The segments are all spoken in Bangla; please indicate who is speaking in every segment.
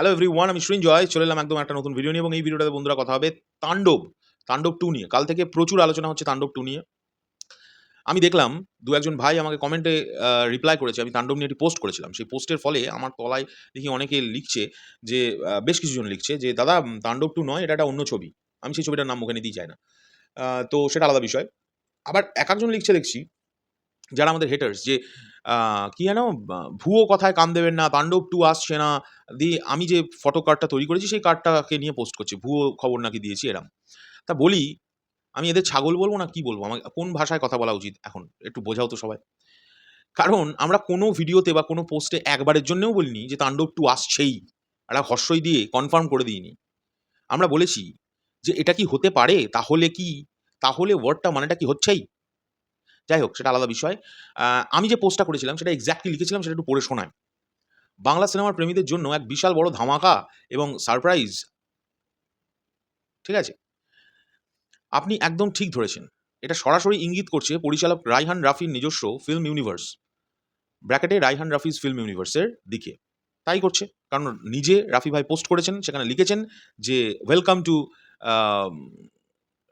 Speaker 1: হ্যালো এভরিওয়ান, আমি সৃঞ্জয় চলে এলাম একদম একটা নতুন ভিডিও নিয়ে এবং এই ভিডিওটাতে বন্ধুরা কথা হবে তাণ্ডব, তাণ্ডব 2 নিয়ে। কাল থেকে প্রচুর আলোচনা হচ্ছে তাণ্ডব 2 নিয়ে। আমি দেখলাম ২-১ জন ভাই আমাকে কমেন্টে রিপ্লাই করেছে। আমি তাণ্ডব নিয়ে একটি পোস্ট করেছিলাম। সেই পোস্টের ফলে আমার তলায় দেখি অনেকে লিখছে যে বেশ কিছুজন লিখছে যে, "দাদা তাণ্ডব 2 নয়, এটা একটা অন্য ছবি।" আমি সেই ছবিটার নাম মুখে নিতেই চাই না। তো সেটা আলাদা বিষয়। আবার একেকজন লিখছে দেখছি যারা আমাদের হেটার্স যে কি যেন ভুয়ো কথায় কান দেবেন না, তাণ্ডব 2 আসছে না। আমি যে ফটো কার্ডটা তৈরি করেছি সেই কার্ডটাকে নিয়ে পোস্ট করছে। ভুয়ো খবর নাকি দিয়েছি এরম। তা বলি, আমি এদের ছাগল বলব না কি বলব? আমাকে কোন ভাষায় কথা বলা উচিত এখন? একটু বোঝাও তো সবাই। কারণ আমরা কোনো ভিডিওতে বা কোনো পোস্টে একবারের জন্যও বলিনি যে তাণ্ডব 2 আসছেই। একটা হর্ষই দিয়ে কনফার্ম করে দিইনি। আমরা বলেছি যে এটা কি হতে পারে? তাহলে কি? তাহলে ওয়ার্ডটা মানেটা কি হচ্ছেই? যাই হোক সেটা আলাদা বিষয়। আ আমি যে পোস্টটা করেছিলাম সেটা এক্সাক্টলি লিখেছিলাম সেটা একটু পড়ে শোনাই। বাংলা সিনেমার প্রেমীদের জন্য এক বিশাল বড় ধামাকা এবং সারপ্রাইজ। ঠিক আছে? আপনি একদম ঠিক ধরেছেন। এটা সরাসরি ইঙ্গিত করছে পরিচালক রাইহান রাফির নিজস্ব ফিল্ম ইউনিভার্স, ব্র্যাকেটে রাইহান রাফিজ ফিল্ম ইউনিভার্সের দিকে। তাই করছে। কারণ নিজে রাফি ভাই পোস্ট করেছেন, সেখানে লিখেছেন যে, "ওয়েলকাম টু আম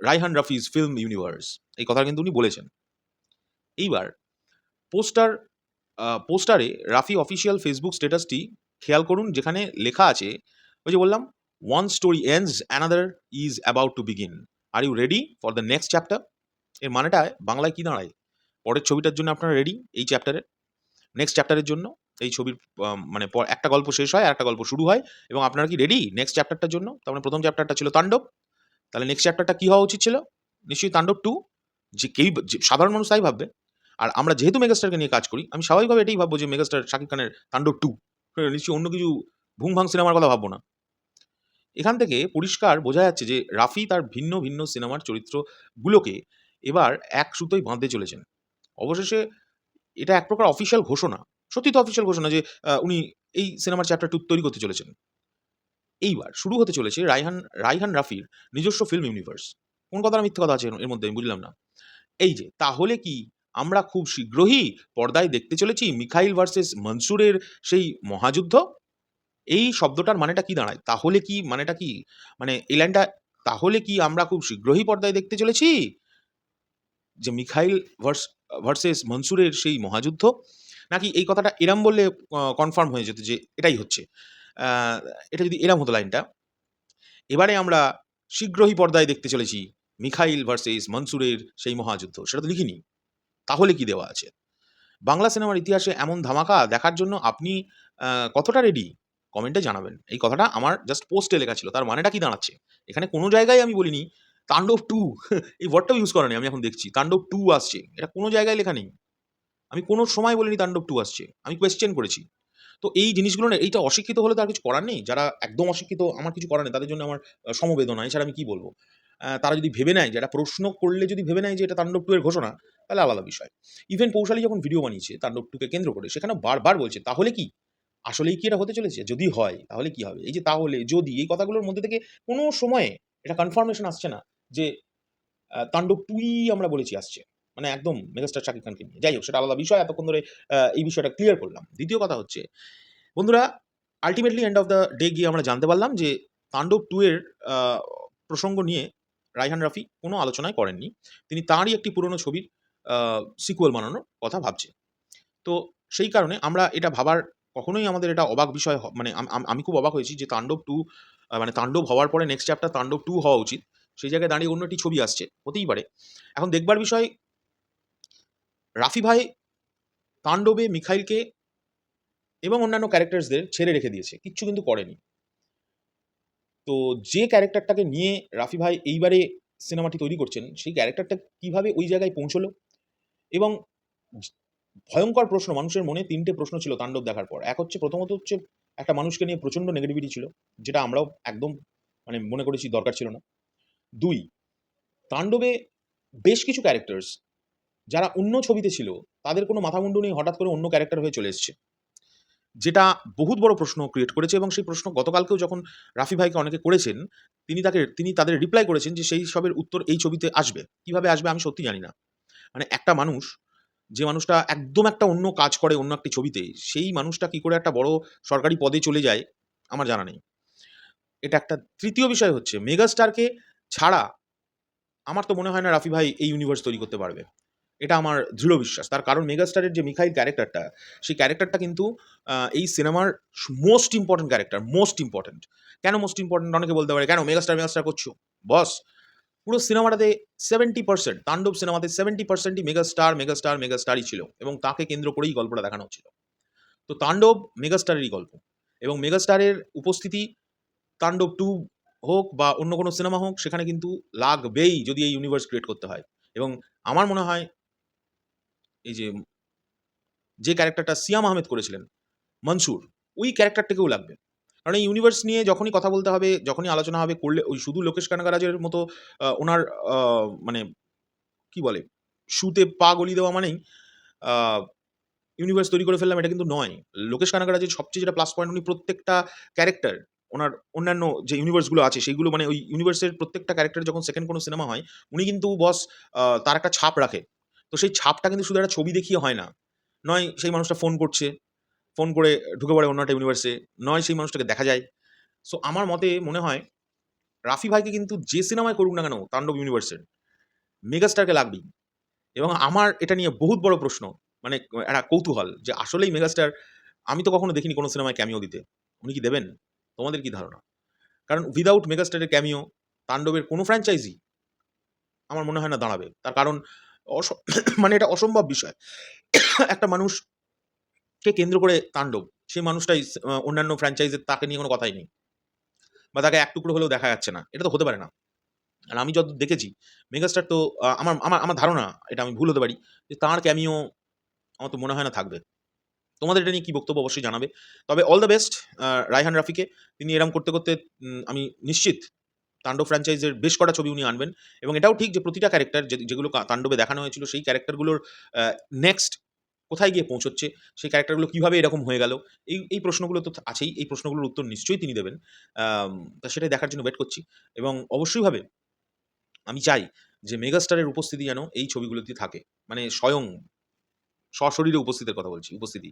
Speaker 1: রাইহান রাফিজ ফিল্ম ইউনিভার্স।" এই কথাটা কিন্তু উনি বলেছেন। এইবার পোস্টার পোস্টারে রাফি অফিসিয়াল ফেসবুক স্ট্যাটাসটি খেয়াল করুন, যেখানে লেখা আছে, ওই যে বললাম, "one story ends another is about to begin. Are you ready for the next chapter?" এর মানেটা বাংলায় কি দাঁড়ায়? পরের ছবিটার জন্য আপনারা রেডি এই চ্যাপ্টারের? নেক্সট চ্যাপ্টারের জন্য? এই ছবির মানে একটা গল্প শেষ হয়, আরেকটা গল্প শুরু হয় এবং আপনারা কি রেডি নেক্সট চ্যাপ্টারটার জন্য? তার মানে ১ম চ্যাপ্টারটা ছিল তাণ্ডব। তাহলে নেক্সট চ্যাপ্টারটা কি হওয়া উচিত ছিল? নিশ্চয়ই তাণ্ডব 2। যে সাধারণ মানুষ তাই ভাববে। আর আমরা যেহেতু মেগাস্টারকে নিয়ে কাজ করি, আমি স্বাভাবিকভাবে এটাই ভাববো যে মেগাস্টার শাকিব খানের তাণ্ডব 2। নিশ্চয়ই অন্য কিছু ভুং-ভাং সিনেমার কথা ভাববো না। এখান থেকে পরিষ্কার বোঝা যাচ্ছে যে রাফি তার ভিন্ন, ভিন্ন সিনেমার চরিত্রগুলোকে এবার এক সুতোয় বাঁধতে চলেছেন। অবশেষে এটা এক প্রকার অফিসিয়াল ঘোষণা। সত্যিই তো অফিসিয়াল ঘোষণা যে উনি এই সিনেমার চ্যাপ্টার 2 তৈরি করতে চলেছেন। এইবার শুরু হতে চলেছে রাইহান রাফির নিজস্ব ফিল্ম ইউনিভার্স। কোন কথাটা মিথ্যে কথা আছে এর মধ্যে আমি বুঝলাম না। এই যে তাহলে কি আমরা খুব শীঘ্রই পর্দায় দেখতে চলেছি মিখাইল ভার্সেস মনসুরের সেই মহাযুদ্ধ? এই শব্দটার মানেটা কি দাঁড়ায়? তাহলে কি মানেটা কি? মানে এই লাইনটা, তাহলে কি আমরা খুব শীঘ্রই পর্দায় দেখতে চলেছি যে মিখাইল ভার্সেস মনসুরের সেই মহাযুদ্ধ? নাকি এই কথাটা এরম বললে কনফার্ম হয়ে যেত যে এটাই হচ্ছে। আ এটা যদি এরম হতো লাইনটা, এবারে আমরা শীঘ্রই পর্দায় দেখতে চলেছি মিখাইল ভার্সেস মনসুরের সেই মহাযুদ্ধ। সেটা তো লিখিনি। তাহলে কি দেওয়া আছে? বাংলা সিনেমার ইতিহাসে এমন ধামাকা দেখার জন্য আপনি আ কতটা রেডি? কমেন্টে জানাবেন। এই কথাটা আমার জাস্ট পোস্টে লেখা ছিল। তার মানেটা কি দাঁড়াচ্ছে? এখানে কোনো জায়গায় আমি বলিনি তাণ্ডব 2 এই ওয়ার্ডটাও ইউজ করা নেই, আমি এখন দেখছি। তাণ্ডব 2 আসছে। এটা কোনো জায়গায় লেখা নেই। আমি কোনো সময় বলিনি তাণ্ডব 2 আসছে। আমি কোয়েশ্চেন করেছি। তো এই জিনিসগুলো না, এইটা অশিক্ষিত হলে তো আর কিছু করার নেই। যারা একদম অশিক্ষিত, আমার কিছু করার নেই। তাদের জন্য আমার সমবেদনা। এছাড়া আমি কি বলব? তারা যদি ভেবে নেয় যে এটা প্রশ্ন করলে, যদি ভেবে নেয় যে এটা তাণ্ডব 2 এর ঘোষণা, তাহলে আলাদা বিষয়। ইভেন পৌশালী যখন ভিডিও বানিয়েছে তাণ্ডব 2 কে কেন্দ্র করে, সেখানেও বারবার বলছে, "তাহলে কি? আসলেই কি এটা হতে চলেছে? যদি হয় তাহলে কি হবে?" এই যে তাহলে, যদি, এই কথাগুলোর মধ্যে থেকে কোনো সময়ে এটা কনফার্মেশন আসছে না যে তাণ্ডব 2 ই আমরা বলেছি আসছে। মানে একদম মেগাস্টার শাকিব খানকে নিয়ে। যাই হোক সেটা আলাদা বিষয়। এতক্ষণ ধরে এই বিষয়টা ক্লিয়ার করলাম। দ্বিতীয় কথা হচ্ছে, বন্ধুরা, ultimately end of the day গিয়ে আমরা জানতে পারলাম যে তাণ্ডব 2 এর আ প্রসঙ্গ নিয়ে রাইহান রাফি কোনো আলোচনাই করেননি। তিনি তাঁরই একটি পুরনো ছবির আ সিক্যুয়াল বানানোর কথা ভাবছেন। তো সেই কারণে আমরা এটা ভাবার, কখনোই আমাদের এটা অবাক বিষয় মানে আমি খুব অবাক হয়েছি যে তাণ্ডব 2 মানে তাণ্ডব হওয়ার পরে নেক্সট চ্যাপ্টার তাণ্ডব 2 হওয়া উচিত। সেই জায়গায় দাঁড়িয়ে অন্য একটি ছবি আসছে। হতেই পারে। এখন দেখবার বিষয়, রাফি ভাই তাণ্ডবে মিখাইলকে এবং অন্যান্য ক্যারেক্টার্সদের ছেড়ে রেখে দিয়েছে। কিচ্ছু কিন্তু করেনি। তো যে ক্যারেক্টারটাকে নিয়ে রাফি ভাই এইবারে সিনেমাটি তৈরি করছেন, সেই ক্যারেক্টারটা কিভাবে ওই জায়গায় পৌঁছলো? এবং জ ভয়ংকর প্রশ্ন, মানুষের মনে ৩ টে প্রশ্ন ছিল তাণ্ডব দেখার পর। এক হচ্ছে, প্রথমত হচ্ছে, একটা মানুষকে নিয়ে প্রচন্ড নেগেটিভিটি ছিল। যেটা আমরাও একদম মানে মনে করেছি দরকার ছিল না। ২, তাণ্ডবে বেশ কিছু ক্যারেক্টার্স যারা অন্য ছবিতে ছিল, তাদের কোনো মাথামুন্ডু নেই, হঠাৎ করে অন্য ক্যারেক্টার হয়ে চলে এসছে। যেটা বহুত বড় প্রশ্ন ক্রিয়েট করেছে এবং সেই প্রশ্ন গতকালকেও যখন রাফি ভাইকে অনেকে করেছেন, তিনি তাদের রিপ্লাই করেছেন যে সেই সবের উত্তর এই ছবিতে আসবে। কিভাবে আসবে আমি সত্যিই জানি না। মানে একটা মানুষ, যে মানুষটা একদম একটা অন্য কাজ করে অন্য একটি ছবিতে, সেই মানুষটা কি করে একটা বড় সরকারি পদে চলে যায়, আমার জানা নেই। এটা একটা। তৃতীয় বিষয় হচ্ছে মেগাস্টারকে ছাড়া আমার তো মনে হয় না রাফি ভাই এই ইউনিভার্স তৈরি করতে পারবে। এটা আমার দৃঢ় বিশ্বাস। তার কারণ মেগাস্টারের যে মিখাইল ক্যারেক্টারটা, সেই ক্যারেক্টারটা কিন্তু এই সিনেমার most important character, most important. কেন মোস্ট ইম্পোর্টেন্ট? অনেকে বলতে পারে, "কেন মেগাস্টার, মেগাস্টার করছো?" বস, পুরো সিনেমাটাতে 70% তাণ্ডব সিনেমাতে 70% ই মেগাস্টার, মেগাস্টার, মেগাস্টারই ছিল এবং তাকে কেন্দ্র করেই গল্পটা দেখানো হচ্ছিল। তো তাণ্ডব মেগাস্টারেরই গল্প এবং মেগাস্টারের উপস্থিতি তাণ্ডব 2 হোক বা অন্য কোনো সিনেমা হোক, সেখানে কিন্তু লাগবেই যদি এই ইউনিভার্স ক্রিয়েট করতে হয়। এবং আমার মনে হয় এই যে ক্যারেক্টারটা সিয়াম আহমেদ করেছিলেন, মনসুর, ওই ক্যারেক্টারটাকেও লাগবে। কারণ এই ইউনিভার্স নিয়ে যখনই কথা বলতে হবে, যখনই আলোচনা হবে করলে ওই শুধু লোকেশ কানাগরাজের মতো ওনার আ মানে কি বলে? শুতে পা গলিয়ে দেওয়া মানেই আ ইউনিভার্স তৈরি করে ফেললাম, এটা কিন্তু নয়। লোকেশ কানাগরাজের সবচেয়ে যেটা প্লাস পয়েন্ট, উনি প্রত্যেকটা ক্যারেক্টার, ওনার অন্যান্য যে ইউনিভার্স গুলো আছে সেগুলো মানে ওই ইউনিভার্সের প্রত্যেকটা ক্যারেক্টার যখন সেকেন্ড কোনো সিনেমা হয়, উনি কিন্তু বস তার একটা ছাপ রাখে। তো সেই ছাপটা কিন্তু শুধু একটা ছবি দেখিয়ে হয় না। নয় সেই মানুষটা ফোন করছে, ফোন করে ঢুকে পড়ে অন্য একটা ইউনিভার্সে, নয় সেই মানুষটাকে দেখা যায়। সো আমার মতে মনে হয় রাফি ভাইকে কিন্তু যে সিনেমায় করুক না কেন তাণ্ডব ইউনিভার্সের, মেগাস্টারকে লাগবেই। এবং আমার এটা নিয়ে বহুত বড় প্রশ্ন, মানে একটা কৌতূহল যে আসলেই মেগাস্টার, আমি তো কখনো দেখিনি কোনো সিনেমায় ক্যামিও দিতে। উনি কি দেবেন? তোমাদের কি ধারণা? কারণ উইথআউট মেগাস্টারের ক্যামিও তাণ্ডবের কোনো ফ্র্যাঞ্চাইজি আমার মনে হয় না দাঁড়াবে। তার কারণ অস মানে এটা অসম্ভব বিষয়। একটা মানুষকে কেন্দ্র করে তাণ্ডব, সেই মানুষটাই অন্যান্য ফ্র্যাঞ্চাইজির তাকে নিয়ে কোনো কথাই নেই। বা তাকে এক টুকরো হলেও দেখা যাচ্ছে না। এটা তো হতে পারে না। আর আমি যতদূর দেখেছি মেগাস্টার তো আমার আমার আমার ধারণা, এটা আমি ভুল হতে পারি, যে তার ক্যামিও আমার তো মনে হয় না থাকবে। তোমাদের এটা নিয়ে কি বক্তব্য অবশ্যই জানাবে। তবে অল দ্য বেস্ট রায়হান রাফিকে। তিনি এরম করতে, করতে আমি নিশ্চিত তাণ্ডব ফ্র্যাঞ্চাইজের বেশ কটা ছবি উনি আনবেন এবং এটাও ঠিক যে প্রতিটা ক্যারেক্টার যেগুলো তাণ্ডবে দেখানো হয়েছিল সেই ক্যারেক্টারগুলোর নেক্সট কোথায় গিয়ে পৌঁছচ্ছে, সেই ক্যারেক্টারগুলো কিভাবে এরকম হয়ে গেল, এই প্রশ্নগুলো তো আছেই। এই প্রশ্নগুলোর উত্তর নিশ্চয়ই তিনি দেবেন। তা সেটাই দেখার জন্য ওয়েট করছি এবং অবশ্যইভাবে আমি চাই যে মেগাস্টারের উপস্থিতি যেন এই ছবিগুলোতে থাকে। মানে স্বয়ং সশরীরে উপস্থিতের কথা বলছি, উপস্থিতি।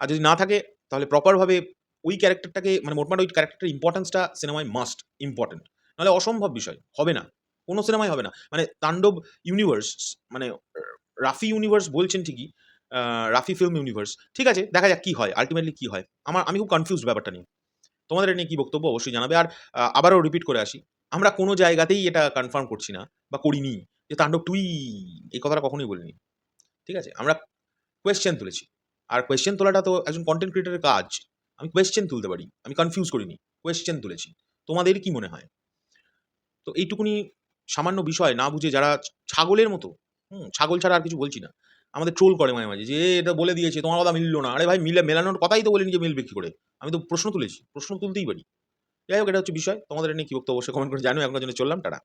Speaker 1: আর যদি না থাকে তাহলে প্রপার ভাবে ওই ক্যারেক্টারটাকে, মানে মোটমাট ওই ক্যারেক্টারটার ইম্পোর্টেন্সটা সিনেমায় মাস্ট ইম্পোর্টেন্ট। নাহলে অসম্ভব বিষয়। হবে না। কোন সিনেমায় হবে না। মানে তাণ্ডব ইউনিভার্স, মানে রাফি ইউনিভার্স বলছেন ঠিকই, আ রাফি ফিল্ম ইউনিভার্স। ঠিক আছে, দেখা যাক কি হয়। আল্টিমেটলি কি হয়। আমি খুব কনফিউজড ব্যাপারটা নিয়ে। তোমাদের এটা নিয়ে কি বক্তব্য অবশ্যই জানাবে। আর আবারও রিপিট করে আসি। আমরা কোন জায়গাতেই এটা কনফার্ম করছি না বা করিনি যে তাণ্ডব 2 এই কথাটা কখনোই বলিনি। ঠিক আছে? আমরা কোয়েশ্চেন তুলেছি। আর কোয়েশ্চেন তোলাটা তো একজন কনটেন্ট ক্রিয়েটরের কাজ। আমি কোয়েশ্চেন তুলতে পারি। আমি কনফিউজ করিনি। কোয়েশ্চেন তুলেছি। তোমাদের কি মনে হয়? তো এইটুকুনি সামান্য বিষয় না বুঝে যারা ছাগলের মতো, ছাগল ছাড়া আর কিছু বলছি না। আমাদের ট্রোল করে মাঝে, মাঝে যে, "এটা বলে দিয়েছে, তোমার কথা মিলল না।" আরে ভাই মেলানোর কথাই তো বলিনি যে মিলবে কি করে? আমি তো প্রশ্ন তুলেছি। প্রশ্ন তুলতেই পারি। যাই হোক, এটা হচ্ছে বিষয়। তোমাদের এটা নিয়ে কি বক্তব্য অবশ্যই কমেন্ট করে জানিও। এখনের জন্য চললাম। টাটা।